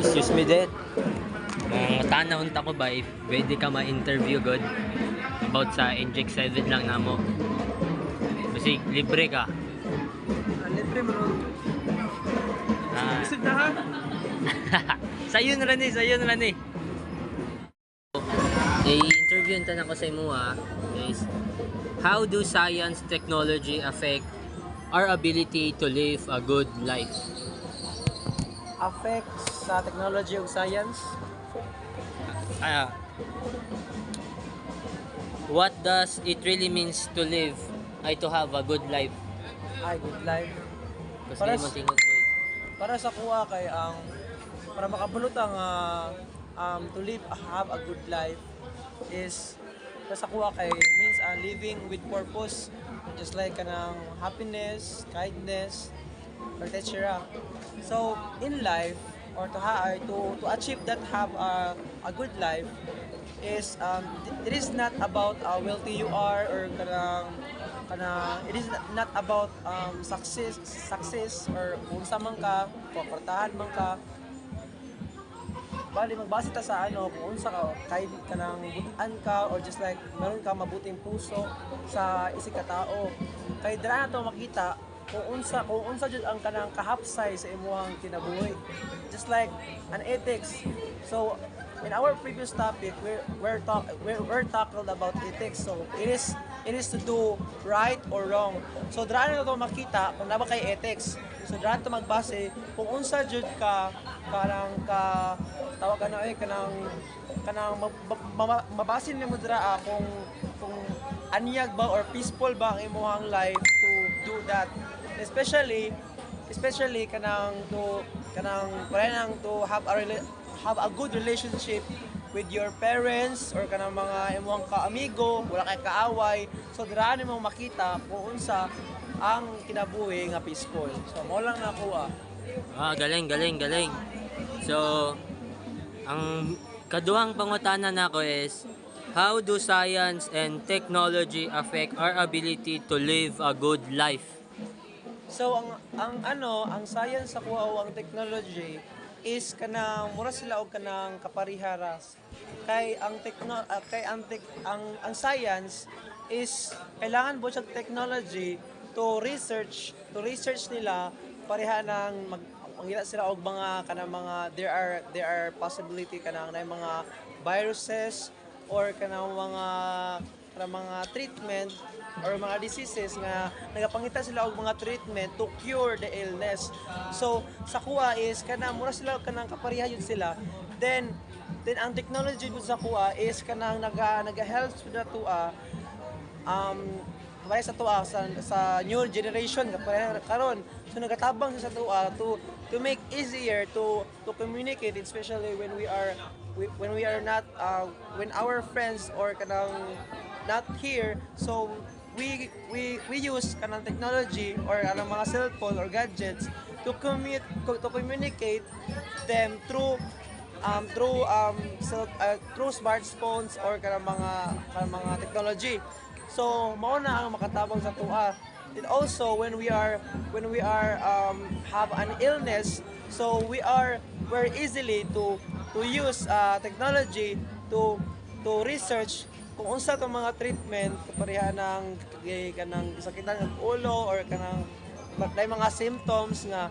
Excuse me din. Tanahon ta ko ba if pwede ka ma-interview god about sa Inject 7 lang namo. Kasi libre ka. Libre mo nun. Ah, Isip na ha? sayo na rin eh. I-interview ta ko sa imo is how do science technology affect our ability to live a good life? Affects sa technology ug science. What does it really means to live ay to have a good life? Ay, good life. Kasi Para di mo s- tingog boy. Para sa kuha kay ang para makabulot ang to live have a good life is para sa kuha kay means living with purpose, just like kanang happiness, kindness, etc. So in life or to achieve that have a good life is it is not about how wealthy you are or it is not about success or unsa man ka kwartahan man ka, bali magbase ta sa kung unsa ka kahit kanang butan ka or just like meron ka mabuting puso sa isig ka tao, kay dira na to makita kung unsa jud ang kanang kahapsay sa imong kinabuhi, just like an ethics. So in our previous topic we're tackled about ethics, so it is to do right or wrong. So dira na to makita kung naba kay ethics, so dira to magbase kung unsa jud ka kanang ka tawag kanang mabasin nimo dira kung anyag ba or peaceful ba ang imong life to do that, especially kanang to have a good relationship with your parents or kanang mga imong kaamigo, wala kay kaaway. So dira nimo makita kung unsa ang kinabuhi nga peaceful. So mao lang nakuha. Galing. So, ang kaduhang pangutana nako is how do science and technology affect our ability to live a good life? So ang science sa kuha o ang technology is kanang mura sila og kanang kapariharas. Kay ang science is kailangan po siya technology to research nila pareha ng mangita sila og mga kanang mga there are possibility kanang na mga viruses or kanang mga treatment or mga diseases nga nagapangita sila og mga treatment to cure the illness. So sa kuha is kanang mura sila kanang kapareha yun sila. Then ang technology gud sa kuha is kanang naga-help sa tuwa para sa tuwa sa new generation karon. So nagatabang sa tuwa to make easier to communicate, especially when we are not when our friends or kanang not here. So we use kanang technology or anong mga cellphone or gadgets to communicate them through smartphones or kanang mga technology. So mao na ang makatabang sa tuwa. And also when we are have an illness, so we're easily to use technology to research kung unsa tong mga treatment kapareha ng kanang sakitan ng ulo or kanang mga symptoms nga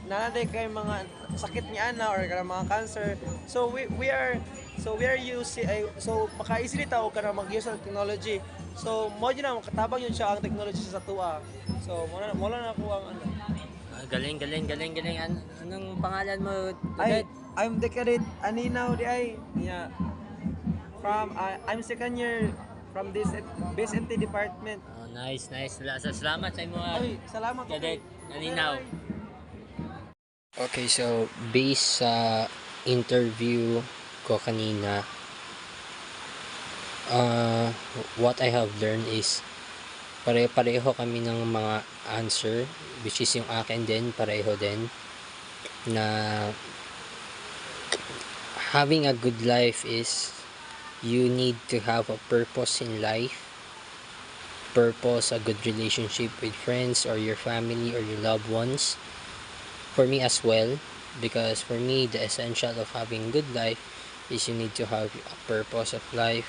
nanaday kay mga sakit niya na or kanang mga cancer. So we are using so maka-easily ta og kanang mag-use ng technology. So mo yun na makatabang yun siya ang technology sa tuwa. So mo na ako ang Galing. Anong pangalan mo? ay I'm Decarit Aninaw di ay yeah. From I'm second year from this BSMT department. Oh, nice. Salamat sa imo. Ay, salamat po. Cadet Aninaw. Bye. Okay, so based sa interview ko kanina, what I have learned is pare-pareho kami ng mga answer, which is yung akin din, pareho din, na having a good life is you need to have a purpose in life, a good relationship with friends or your family or your loved ones. for me as well, because for me the essential of having good life is you need to have a purpose of life,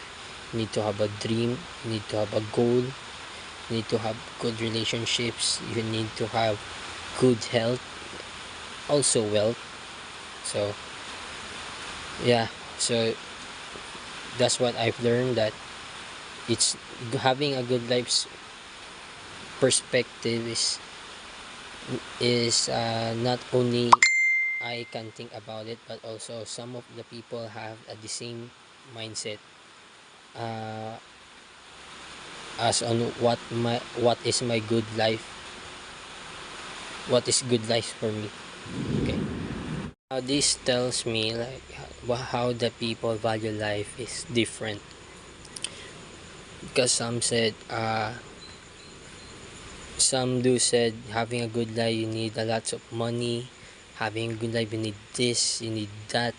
you need to have a dream, you need to have a goal, you need to have good relationships, you need to have good health, also wealth. So yeah, so that's what I've learned, that it's having a good life's perspective is not only I can think about it, but also some of the people have the same mindset uh, as on what is my good life, what is good life for me. Okay, now this tells me like how the people value life is different, because some do said having a good life you need a lot of money, having a good life you need this, you need that,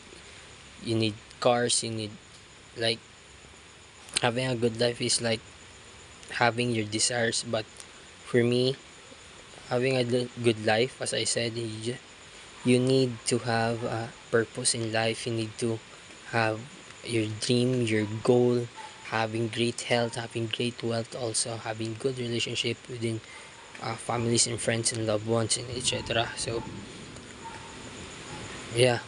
you need cars, you need, like, having a good life is like having your desires. But for me, having a good life, as I said, you need to have a purpose in life, you need to have your dream, your goal, having great health, having great wealth, also having good relationship within families and friends and loved ones and etc. So yeah,